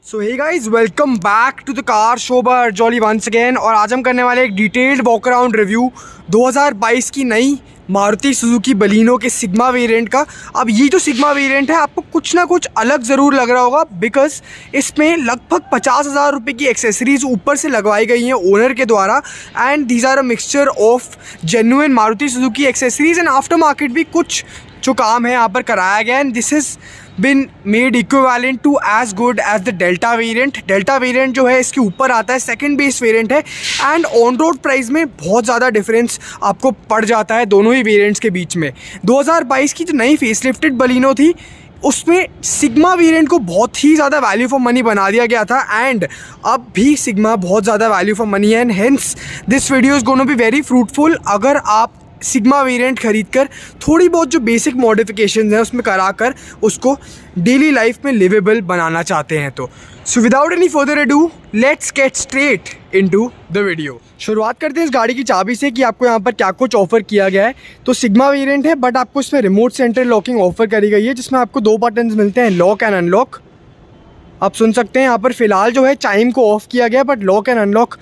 So hey guys, welcome back to the car show by Jolly once again. और आज हम करने वाले एक डिटेल्ड वॉक अराउंड रिव्यू 2022 की नई मारुति सुजुकी बलिनो के सिग्मा वेरिएंट का। अब ये जो सिग्मा वेरिएंट है आपको कुछ ना कुछ अलग ज़रूर लग रहा होगा, बिकॉज इसमें लगभग 50,000 रुपये की एक्सेसरीज ऊपर से लगवाई गई हैं ओनर के द्वारा। And these are a mixture of genuine Maruti Suzuki accessories and after market भी कुछ जो काम है यहाँ पर कराया गया। And this is been made equivalent to as good as the delta variant. Delta variant जो है इसके ऊपर आता है, सेकंड बेस वेरिएंट है। एंड ऑन रोड प्राइस में बहुत ज़्यादा डिफरेंस आपको पड़ जाता है दोनों ही वेरिएंट्स के बीच में। 2022 की जो नई फेसलिफ्टेड बलिनो थी उसमें सिग्मा वेरिएंट को बहुत ही ज़्यादा वैल्यू फॉर मनी बना दिया गया था। एंड अब भी सिग्मा बहुत ज़्यादा वैल्यू फॉर मनी है। And hence this video is gonna be very fruitful अगर आप सिग्मा वेरिएंट खरीदकर थोड़ी बहुत जो बेसिक मॉडिफिकेशंस हैं उसमें कराकर उसको डेली लाइफ में लिवेबल बनाना चाहते हैं। तो so without any further ado let's get straight into the video. शुरुआत करते हैं इस गाड़ी की चाबी से कि आपको यहाँ पर क्या कुछ ऑफर किया गया है। तो सिग्मा वेरिएंट है बट आपको इसमें रिमोट सेंटर लॉकिंग ऑफर करी गई है, जिसमें आपको दो बटन्स मिलते हैं, लॉक एंड अनलॉक। आप सुन सकते हैं यहाँ पर फ़िलहाल जो है चाइम को ऑफ़ किया गया, बट लॉक एंड अनलॉक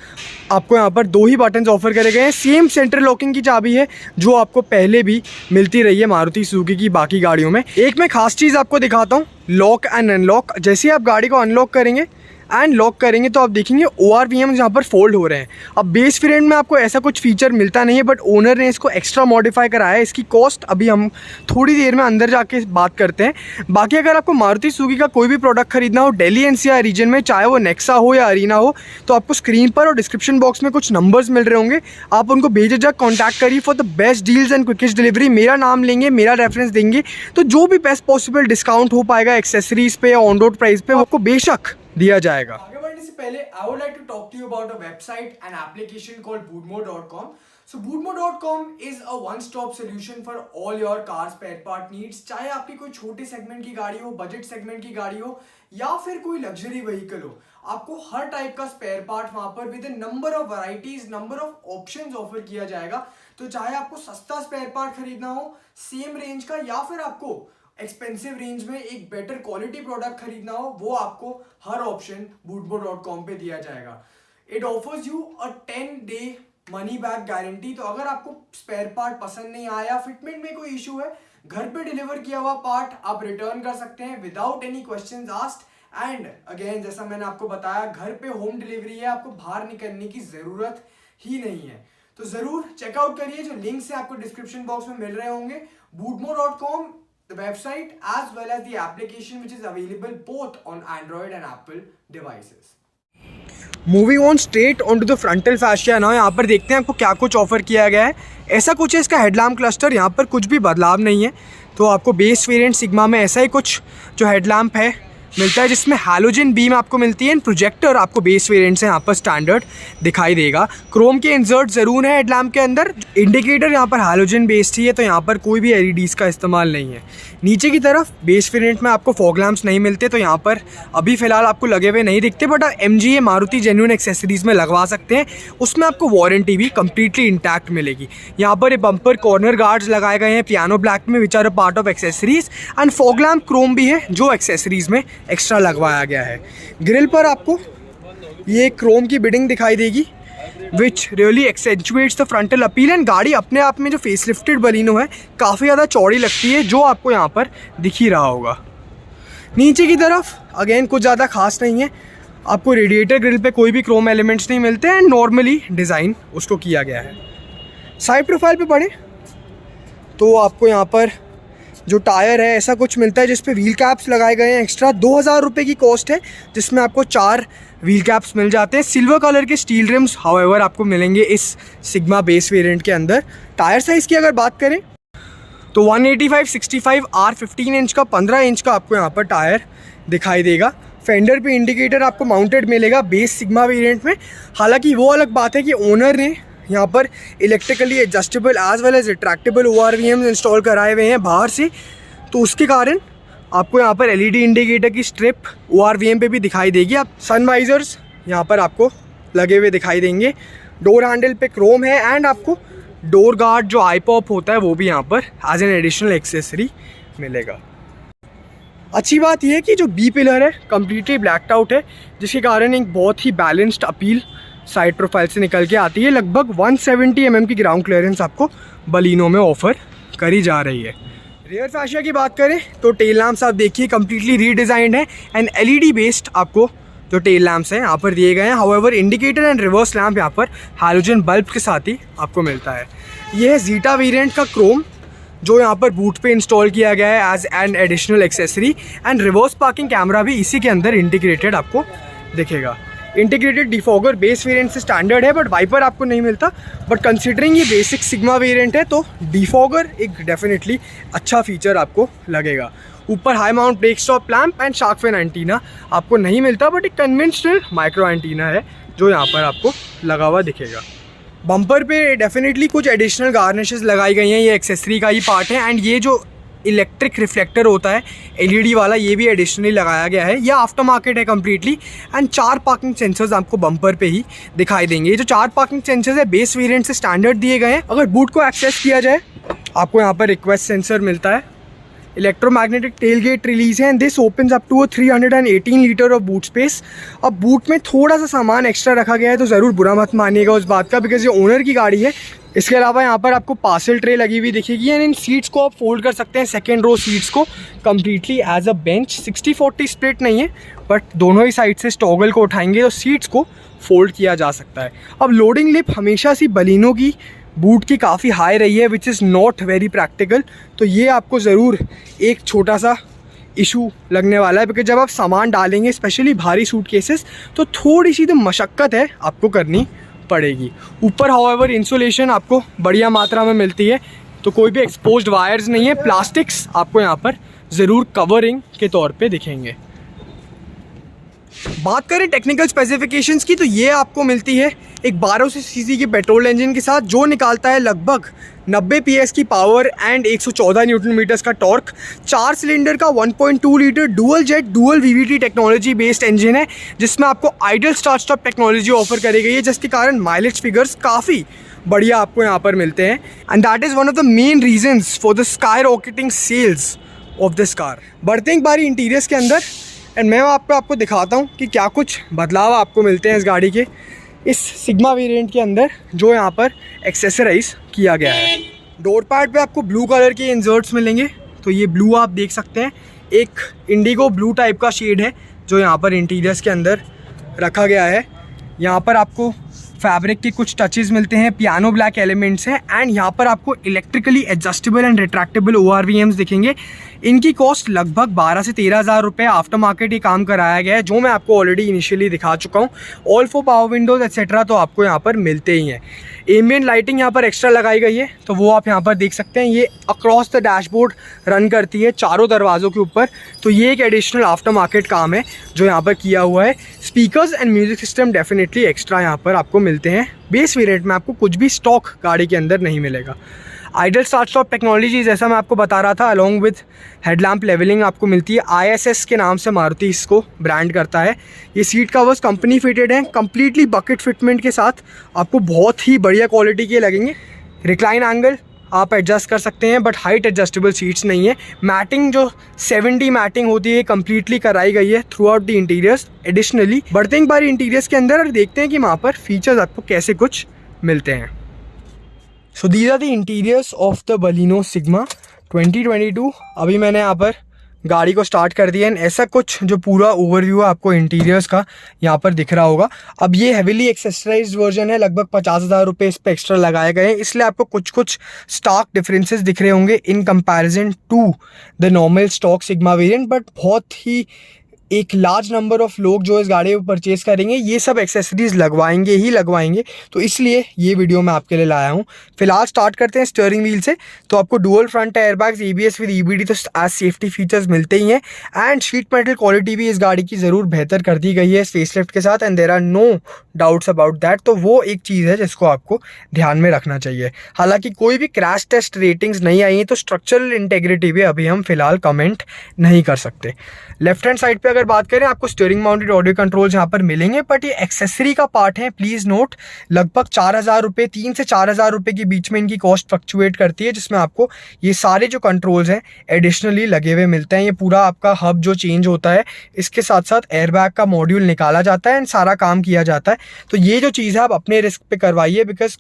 आपको यहाँ पर दो ही बटन्स ऑफर करे गए हैं। सेम सेंटर लॉकिंग की चाबी है जो आपको पहले भी मिलती रही है मारुति सुजुकी की बाकी गाड़ियों में। एक मैं खास चीज़ आपको दिखाता हूँ, लॉक एंड अनलॉक। जैसे ही आप गाड़ी को अनलॉक करेंगे एंड लॉक करेंगे तो आप देखेंगे ORVM यहाँ पर फोल्ड हो रहे हैं। अब बेस वेरिएंट में आपको ऐसा कुछ फीचर मिलता नहीं है, बट ओनर ने इसको एक्स्ट्रा मॉडिफाई कराया है। इसकी कॉस्ट अभी हम थोड़ी देर में अंदर जाके बात करते हैं। बाकी अगर आपको मारुति सुजुकी का कोई भी प्रोडक्ट खरीदना हो दिल्ली NCR रीजन में, चाहे वो नेक्सा हो या अरीना हो, तो आपको स्क्रीन पर और डिस्क्रिप्शन बॉक्स में कुछ नंबर्स मिल रहे होंगे, आप उनको बेझिझक कॉन्टैक्ट करिए for the best deals and quickest delivery. मेरा नाम लेंगे, मेरा रेफरेंस देंगे, तो जो भी बेस्ट पॉसिबल डिस्काउंट हो पाएगा एक्सेसरीज पे या ऑन रोड प्राइस पे, वो आपको बेशक दिया जाएगा। आगे बढ़ने से पहले I would like to talk to you about a website and application called Bootmo.com. So Bootmo.com is a one-stop solution for all your car spare part needs. चाहे आपकी कोई छोटे सेगमेंट की गाड़ी हो, बजट सेगमेंट की गाड़ी हो, या फिर कोई लग्जरी व्हीकल हो, आपको हर टाइप का स्पेयर पार्ट वहां पर with number of varieties, number of options offer किया जाएगा। तो चाहे आपको सस्ता स्पेयर पार्ट खरीदना हो सेम रेंज का, या फिर आपको एक्सपेंसिव रेंज में एक बेटर क्वालिटी प्रोडक्ट खरीदना हो, वो आपको हर ऑप्शन Bootmo.com पे दिया जाएगा। It offers you a 10-day money back guarantee. तो अगर आपको स्पेयर पार्ट पसंद नहीं आया, फिटमेंट में कोई इशू है, घर पे डिलीवर किया हुआ पार्ट आप रिटर्न कर सकते हैं without any questions asked. And again जैसा मैंने आपको बताया, घर पे होम डिलीवरी है, आपको बाहर निकलने की जरूरत ही नहीं है। तो जरूर चेकआउट करिए, जो लिंक्स है आपको डिस्क्रिप्शन बॉक्स में मिल रहे होंगे। Bootmo.com, the website as well as the application which is available both on Android and Apple devices. Moving on straight on to the frontal fascia ना, यहाँ पर देखते हैं आपको क्या कुछ ऑफर किया गया है। ऐसा कुछ है इसका हेडलैम्प क्लस्टर, यहाँ पर कुछ भी बदलाव नहीं है। तो आपको बेस वेरिएंट सिग्मा में ऐसा ही कुछ जो हेडलैम्प है मिलता है, जिसमें हैलोजन बीम आपको मिलती है। प्रोजेक्टर आपको बेस वेरिएंट से यहाँ पर स्टैंडर्ड दिखाई देगा। क्रोम के इंसर्ट ज़रूर है हेडलैम्प के अंदर। इंडिकेटर यहाँ पर हैलोजन बेस्ड ही है, तो यहाँ पर कोई भी LEDs का इस्तेमाल नहीं है। नीचे की तरफ बेस वेरिएंट में आपको फॉग लैम्प्स नहीं मिलते, तो यहाँ पर अभी फ़िलहाल आपको लगे हुए नहीं दिखते, but MGA Maruti genuine accessories में लगवा सकते हैं। उसमें आपको वारंटी भी कम्प्लीटली इंटैक्ट मिलेगी। यहाँ पर ये बम्पर कॉर्नर गार्ड्स लगाए गए हैं पियानो ब्लैक में, which are a part of accessories. And fog lamp chrome भी है जो एक्सेसरीज़ में एक्स्ट्रा लगवाया गया है। ग्रिल पर आपको ये क्रोम की बिडिंग दिखाई देगी which really accentuates the frontal appeal. And गाड़ी अपने आप में जो फेसलिफ्टेड बलिनो है काफ़ी ज़्यादा चौड़ी लगती है, जो आपको यहाँ पर दिख ही रहा होगा। नीचे की तरफ अगेन कुछ ज़्यादा खास नहीं है, आपको रेडिएटर ग्रिल पे कोई भी क्रोम एलिमेंट्स नहीं मिलते हैं। नॉर्मली डिज़ाइन उसको किया गया है। साइड प्रोफाइल पे पढ़े तो आपको यहाँ पर जो टायर है ऐसा कुछ मिलता है, जिस पे व्हील कैप्स लगाए गए हैं एक्स्ट्रा। 2,000 रुपये की कॉस्ट है, जिसमें आपको 4 व्हील कैप्स मिल जाते हैं। सिल्वर कलर के स्टील रिम्स हाउएवर आपको मिलेंगे इस सिग्मा बेस वेरिएंट के अंदर। टायर साइज़ की अगर बात करें तो 185/65 R15 इंच का 15 इंच का आपको यहाँ पर टायर दिखाई देगा। फेंडर पे इंडिकेटर आपको माउंटेड मिलेगा बेस सिग्मा वेरिएंट में। हालांकि वो अलग बात है कि ओनर ने यहाँ पर electrically adjustable as well as retractable ORVMs install कराए हुए हैं बाहर से, तो उसके कारण आपको यहाँ पर LED इंडिकेटर की स्ट्रिप ORVM पे भी दिखाई देगी। आप सनवाइजर्स यहाँ पर आपको लगे हुए दिखाई देंगे। डोर हैंडल पे क्रोम है एंड आपको डोर गार्ड जो आई पॉप होता है वो भी यहाँ पर एज एन एडिशनल एक्सेसरी मिलेगा। अच्छी बात यह है कि जो बी पिलर है कम्प्लीटली ब्लैक्ड आउट है, जिसके कारण एक बहुत ही बैलेंस्ड अपील साइड प्रोफाइल से निकल के आती है। लगभग 170 mm की ग्राउंड क्लियरेंस आपको बलिनो में ऑफर करी जा रही है। रियर फैशिया की बात करें तो टेल लैम्प्स आप देखिए कम्प्लीटली रीडिज़ाइंड है एंड LED बेस्ड आपको जो टेल लैम्प्स हैं यहाँ पर दिए गए हैं। However indicator and reverse lamp यहाँ पर हैलोजन बल्ब के साथ ही आपको मिलता है। ये है जीटा वेरिएंट का क्रोम जो यहाँ पर बूट पे इंस्टॉल किया गया है as an additional accessory, and reverse parking camera भी इसी के अंदर इंटीग्रेटेड आपको दिखेगा। इंटीग्रेटेड डिफॉगर बेस वेरिएंट से स्टैंडर्ड है, बट वाइपर आपको नहीं मिलता। बट कंसीडरिंग ये बेसिक सिग्मा वेरिएंट है तो डिफॉगर एक डेफिनेटली अच्छा फीचर आपको लगेगा। ऊपर high mount brake stop lamp and shark fin antenna आपको नहीं मिलता, बट एक कन्वेंशनल माइक्रो एंटीना है जो यहाँ पर आपको लगा हुआ दिखेगा। बम्पर पे डेफिनेटली कुछ एडिशनल गार्निशेस लगाई गई हैं, ये एक्सेसरी का ही पार्ट है। एंड ये जो इलेक्ट्रिक रिफ्लेक्टर होता है LED वाला, ये भी एडिशनली लगाया गया है। यह आफ्टर मार्केट है कम्प्लीटली। एंड 4 पार्किंग सेंसर्स आपको बम्पर पे ही दिखाई देंगे। ये जो 4 पार्किंग सेंसर्स है बेस वेरिएंट से स्टैंडर्ड दिए गए हैं। अगर बूट को एक्सेस किया जाए आपको यहाँ पर रिक्वेस्ट सेंसर मिलता है, इलेक्ट्रोमैग्नेटिक टेलगेट रिलीज है and this opens up to 318 litre of boot space. अब बूट में थोड़ा सा सामान एक्स्ट्रा रखा गया है तो ज़रूर बुरा मत मानिएगा उस बात का, बिकॉज ये ओनर की गाड़ी है। इसके अलावा यहाँ पर आपको पार्सल ट्रे लगी हुई दिखेगी एंड इन सीट्स को आप फोल्ड कर सकते हैं, सेकेंड रो सीट्स को completely as a bench. 60-40 split नहीं है, बट दोनों ही साइड से टॉगल को उठाएंगे तो सीट्स को फोल्ड किया जा सकता है। अब लोडिंग लिप हमेशा से बलिनो की बूट की काफ़ी हाई रही है, which is not very practical. तो ये आपको ज़रूर एक छोटा सा इशू लगने वाला है, बिकॉज जब आप सामान डालेंगे स्पेशली भारी सूट केसेस तो थोड़ी सी तो मशक्क़त है आपको करनी पड़ेगी। ऊपर हाउएवर इंसुलेशन आपको बढ़िया मात्रा में मिलती है, तो कोई भी एक्सपोज्ड वायर्स नहीं है। प्लास्टिक्स आपको यहाँ पर ज़रूर कवरिंग के तौर पे दिखेंगे। बात करें टेक्निकल स्पेसिफिकेशंस की तो ये आपको मिलती है एक 1200 सीसी की पेट्रोल इंजन के साथ जो निकालता है लगभग 90 PS की पावर एंड 114 न्यूटन मीटर्स का टॉर्क। 4 सिलेंडर का 1.2 litre dual jet dual VVT technology based engine है, जिसमें आपको idol start stop technology offer करी गई है, जिसके कारण माइलेज फिगर्स काफ़ी बढ़िया आपको यहाँ पर मिलते हैं। And that is one of the main reasons for the skyrocketing sales of this car. बढ़ते एक बारी इंटीरियर्स के अंदर एंड मैं आपको दिखाता हूँ कि क्या कुछ बदलाव आपको मिलते हैं इस गाड़ी के इस सिग्मा वेरिएंट के अंदर जो यहाँ पर एक्सेसराइज किया गया है। डोर पैड पे आपको ब्लू कलर के इंसर्ट्स मिलेंगे, तो ये ब्लू आप देख सकते हैं, एक इंडिगो ब्लू टाइप का शेड है जो यहाँ पर इंटीरियर्स के अंदर रखा गया है। यहाँ पर आपको फैब्रिक के कुछ टचेस मिलते हैं, पियानो ब्लैक एलिमेंट्स हैं एंड यहाँ पर आपको electrically adjustable and retractable ORVMs दिखेंगे। इनकी कॉस्ट लगभग 12 से 13 हज़ार रुपये आफ्टर मार्केट ये काम कराया गया है, जो मैं आपको ऑलरेडी इनिशियली दिखा चुका हूँ। All for power Windows etcetera तो आपको यहाँ पर मिलते ही हैं। एम्बिएंट लाइटिंग यहाँ पर एक्स्ट्रा लगाई गई है, तो वो आप यहाँ पर देख सकते हैं। ये अक्रॉस द डैशबोर्ड रन करती है चारों दरवाज़ों के ऊपर, तो ये एक एडिशनल आफ्टर मार्केट काम है जो यहाँ पर किया हुआ है। Speakers and music system definitely extra यहाँ पर आपको मिलते हैं। बेस वेरिएंट में आपको कुछ भी स्टॉक गाड़ी के अंदर नहीं मिलेगा। आइडल स्टार्ट स्टॉप टेक्नोलॉजी जैसा मैं आपको बता रहा था, अलॉन्ग विद हेडलैम्प लेवलिंग आपको मिलती है। ISS के नाम से मारुति इसको ब्रांड करता है। ये सीट कवर्स कंपनी फिटेड हैं, कम्प्लीटली बकेट फिटमेंट के साथ आपको बहुत ही बढ़िया क्वालिटी के लगेंगे। रिक्लाइन एंगल आप एडजस्ट कर सकते हैं, बट हाइट एडजस्टेबल सीट्स नहीं है। मैटिंग जो 70 मैटिंग होती है कम्प्लीटली कराई गई है through out the interiors. Additionally बढ़ते हैं एक बार इंटीरियर्स के अंदर और देखते हैं कि वहाँ पर फीचर्स आपको कैसे कुछ मिलते हैं। So these are the interiors of the Baleno Sigma 2022। अभी मैंने यहाँ पर गाड़ी को स्टार्ट कर दिया एंड ऐसा कुछ जो पूरा ओवरव्यू है आपको इंटीरियर्स का यहाँ पर दिख रहा होगा। अब ये हेविली एक्सेसराइज्ड वर्जन है, लगभग 50 हज़ार रुपये इस पर एक्स्ट्रा लगाए गए हैं, इसलिए आपको कुछ स्टॉक डिफरेंसेस दिख रहे होंगे in comparison to the normal stock Sigma variant. But बहुत ही एक लार्ज नंबर ऑफ लोग जो इस गाड़ी को परचेज़ करेंगे ये सब एक्सेसरीज लगवाएंगे, तो इसलिए ये वीडियो मैं आपके लिए लाया हूँ। फिलहाल स्टार्ट करते हैं स्टीयरिंग व्हील से। तो आपको dual front airbags, ABS with EBD तो एज सेफ्टी फीचर्स मिलते ही हैं एंड शीट मेटल क्वालिटी भी इस गाड़ी की ज़रूर बेहतर कर दी गई है फेसलिफ्ट के साथ and there are no doubts about that. तो वो एक चीज़ है जिसको आपको ध्यान में रखना चाहिए। हालांकि कोई भी क्रैश टेस्ट रेटिंग्स नहीं आई हैं, तो स्ट्रक्चरल इंटेग्रिटी भी अभी हम फिलहाल कमेंट नहीं कर सकते। लेफ्ट हैंड साइड पर अगर बात करें, आपको स्टीयरिंग माउंटेड ऑडियो कंट्रोल्स यहाँ पर मिलेंगे, बट ये एक्सेसरी का पार्ट है। प्लीज़ नोट, लगभग 4,000 रुपये, 3 से 4,000 रुपये के बीच में इनकी कॉस्ट फ्लक्चुएट करती है, जिसमें आपको ये सारे जो कंट्रोल्स हैं एडिशनली लगे हुए मिलते हैं। ये पूरा आपका हब जो चेंज होता है, इसके साथ साथ एयरबैग का मॉड्यूल निकाला जाता है एंड सारा काम किया जाता है। तो ये जो चीज़ है आप अपने रिस्क पे करवाइए, बिकॉज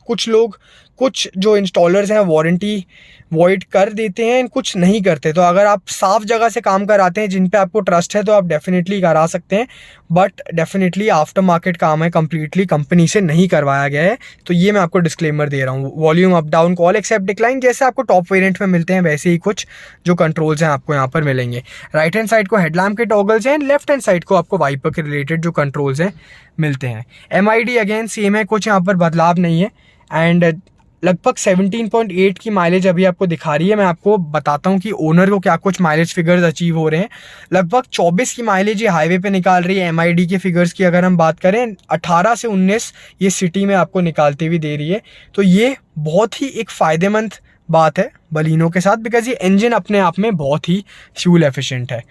कुछ जो इंस्टॉलर्स हैं वारंटी वॉइड कर देते हैं, कुछ नहीं करते। तो अगर आप साफ जगह से काम कराते हैं जिन पे आपको ट्रस्ट है, तो आप डेफिनेटली करा सकते हैं, बट डेफिनेटली आफ्टर मार्केट काम है, कंप्लीटली कंपनी से नहीं करवाया गया है। तो ये मैं आपको डिस्क्लेमर दे रहा हूँ। Volume up down, call accept decline जैसे आपको टॉप वेरिएंट में मिलते हैं, वैसे ही कुछ जो कंट्रोल्स हैं आपको यहाँ पर मिलेंगे। राइट हैंड साइड को हेडलैम्प के टॉगल्स हैं, लेफ्ट हैंड साइड को आपको वाइपर के रिलेटेड जो कंट्रोल्स हैं मिलते हैं। MID अगेन सेम है, कुछ यहाँ पर बदलाव नहीं है। एंड लगभग 17.8 की माइलेज अभी आपको दिखा रही है। मैं आपको बताता हूँ कि ओनर को क्या कुछ माइलेज फिगर्स अचीव हो रहे हैं। लगभग 24 की माइलेज ये हाईवे पे निकाल रही है। MID के फिगर्स की अगर हम बात करें, 18 से 19 ये सिटी में आपको निकालती हुई दे रही है। तो ये बहुत ही एक फ़ायदेमंद बात है बलिनो के साथ, बिकॉज ये इंजन अपने आप में बहुत ही फ्यूल एफिशिएंट है।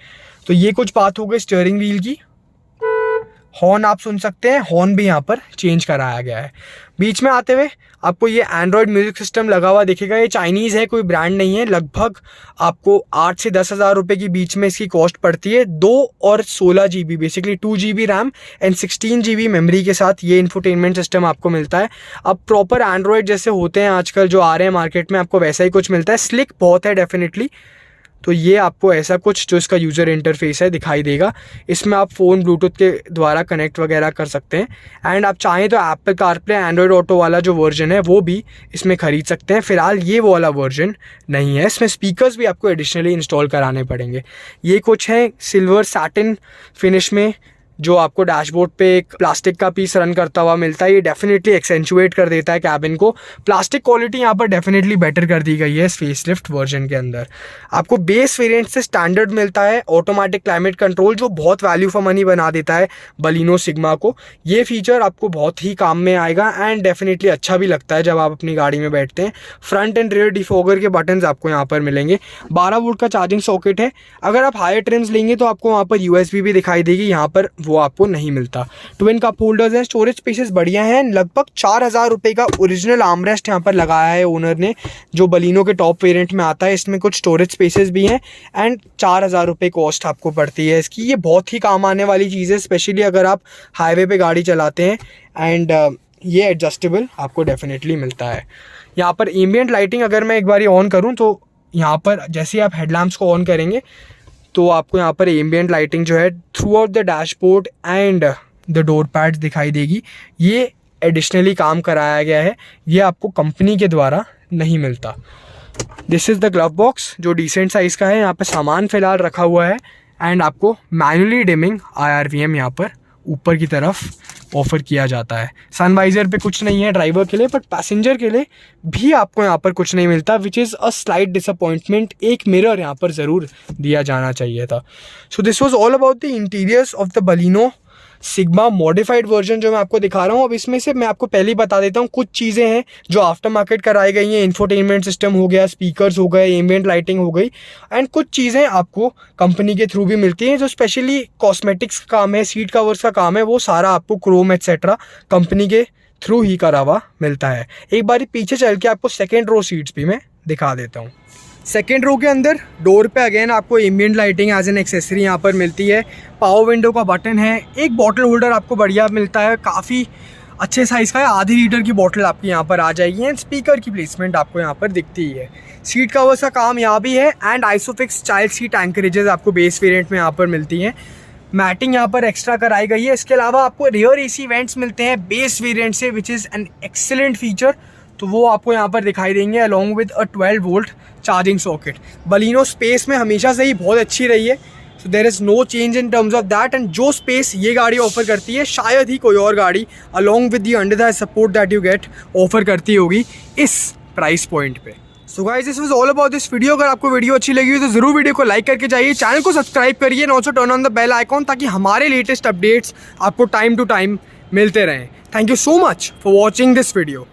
तो ये कुछ बात हो गई स्टीयरिंग व्हील की। हॉर्न आप सुन सकते हैं, हॉर्न भी यहाँ पर चेंज कराया गया है। बीच में आते हुए आपको ये एंड्रॉयड म्यूजिक सिस्टम लगा हुआ दिखेगा। ये चाइनीज़ है, कोई ब्रांड नहीं है। लगभग आपको 8 से 10,000 रुपये के बीच में इसकी कॉस्ट पड़ती है। 2 और 16 GB, basically 2 GB RAM and 16 GB memory के साथ ये इंफोटेनमेंट सिस्टम आपको मिलता है। अब प्रॉपर एंड्रॉयड जैसे होते हैं आजकल जो आ रहे हैं मार्केट में, आपको वैसा ही कुछ मिलता है। स्लिक बहुत है डेफिनेटली। तो ये आपको ऐसा कुछ जो इसका यूज़र इंटरफेस है दिखाई देगा। इसमें आप फ़ोन ब्लूटूथ के द्वारा कनेक्ट वगैरह कर सकते हैं। एंड आप चाहें तो एप्पल कारप्ले, एंड्रॉयड ऑटो वाला जो वर्जन है वो भी इसमें ख़रीद सकते हैं। फ़िलहाल ये वो वाला वर्जन नहीं है। इसमें स्पीकर्स भी आपको एडिशनली इंस्टॉल कराने पड़ेंगे। ये कुछ है सिल्वर सैटिन फिनिश में, जो आपको डैशबोर्ड पे एक प्लास्टिक का पीस रन करता हुआ मिलता है। ये डेफिनेटली एक्सेंचुएट कर देता है कैबिन को। प्लास्टिक क्वालिटी यहाँ पर डेफिनेटली बेटर कर दी गई है इस फेसलिफ्ट वर्जन के अंदर। आपको बेस वेरिएंट से स्टैंडर्ड मिलता है ऑटोमेटिक क्लाइमेट कंट्रोल, जो बहुत वैल्यू फॉर मनी बना देता है बलिनो सिग्मा को। ये फीचर आपको बहुत ही काम में आएगा एंड डेफिनेटली अच्छा भी लगता है जब आप अपनी गाड़ी में बैठते हैं। फ्रंट एंड रियर डिफॉगर के बटन्स आपको यहाँ पर मिलेंगे। 12 वोल्ट का चार्जिंग सॉकेट है। अगर आप हायर ट्रिम्स लेंगे तो आपको वहाँ पर USB भी दिखाई देगी, यहाँ पर वो आपको नहीं मिलता। ट्विन कप होल्डर्स हैं, स्टोरेज स्पेसेस बढ़िया हैं। लगभग 4,000 रुपये का ओरिजिनल आर्मरेस्ट यहाँ पर लगाया है ओनर ने, जो बलिनो के टॉप वेरिएंट में आता है। इसमें कुछ स्टोरेज स्पेसेस भी हैं एंड 4,000 रुपये कॉस्ट आपको पड़ती है इसकी। ये बहुत ही काम आने वाली चीज़ है, स्पेशली अगर आप हाईवे पे गाड़ी चलाते हैं। एंड ये एडजस्टेबल आपको डेफिनेटली मिलता है। यहाँ पर एम्बिएंट लाइटिंग अगर मैं एक बार ऑन करूँ तो यहाँ पर जैसे ही आप हेडलैम्प्स को ऑन करेंगे तो आपको यहाँ पर एम्बिएंट लाइटिंग जो है through out the dashboard and the door pads दिखाई देगी। ये एडिशनली काम कराया गया है, ये आपको कंपनी के द्वारा नहीं मिलता। This is the glove box, जो डिसेंट साइज़ का है। यहाँ पर सामान फ़िलहाल रखा हुआ है एंड आपको मैनुअली डिमिंग IRVM यहाँ पर ऊपर की तरफ ऑफर किया जाता है। सनवाइज़र पे कुछ नहीं है ड्राइवर के लिए, बट पैसेंजर के लिए भी आपको यहाँ पर कुछ नहीं मिलता, which is a slight disappointment. एक मिरर यहाँ पर ज़रूर दिया जाना चाहिए था। So this was all about the interiors of the Baleno sigma modified version जो मैं आपको दिखा रहा हूँ। अब इसमें से मैं आपको पहले ही बता देता हूँ, कुछ चीज़ें हैं जो आफ्टर मार्केट कराई गई हैं। इंफोटेनमेंट सिस्टम हो गया, स्पीकर्स हो गए, एम्बिएंट लाइटिंग हो गई, एंड कुछ चीज़ें आपको कंपनी के थ्रू भी मिलती हैं जो स्पेशली कॉस्मेटिक्स का काम है, सीट कवर्स का काम है, वो सारा आपको क्रोम एट्सेट्रा कंपनी के थ्रू ही करा हुआ मिलता है। एक बार पीछे चल के आपको सेकेंड रो सीट्स भी मैं दिखा देता हूँ। सेकेंड रो के अंदर डोर पे अगेन आपको ambient lighting as an accessory यहाँ पर मिलती है। पावर विंडो का बटन है। एक बॉटल होल्डर आपको बढ़िया मिलता है, काफ़ी अच्छे साइज़ का है। आधी लीटर की बॉटल आपकी यहाँ पर आ जाएगी एंड स्पीकर की प्लेसमेंट आपको यहाँ पर दिखती ही है। सीट कवर्स का काम यहाँ भी है एंड आइसोफिक्स चाइल्ड सीट एंकरेजेस आपको बेस वेरिएंट में यहाँ पर मिलती हैं। मैटिंग यहाँ पर एक्स्ट्रा कराई गई है। इसके अलावा आपको रियर AC वेंट्स मिलते हैं बेस वेरिएंट से, which is an excellent feature. तो वो आपको यहाँ पर दिखाई देंगे along with a 12 volt charging socket. Baleno space में हमेशा से ही बहुत अच्छी रही है, so there is no change in terms of that. And जो स्पेस ये गाड़ी ऑफर करती है शायद ही कोई और गाड़ी along with the under the support that you get offer करती होगी इस प्राइस पॉइंट पे। So guys, this was all about this video. अगर आपको वीडियो अच्छी लगी हो तो ज़रूर वीडियो को लाइक करके जाइए, चैनल को सब्सक्राइब करिए and also turn on the bell icon, ताकि हमारे लेटेस्ट अपडेट्स आपको टाइम टू टाइम मिलते रहें। Thank you so much for watching this video.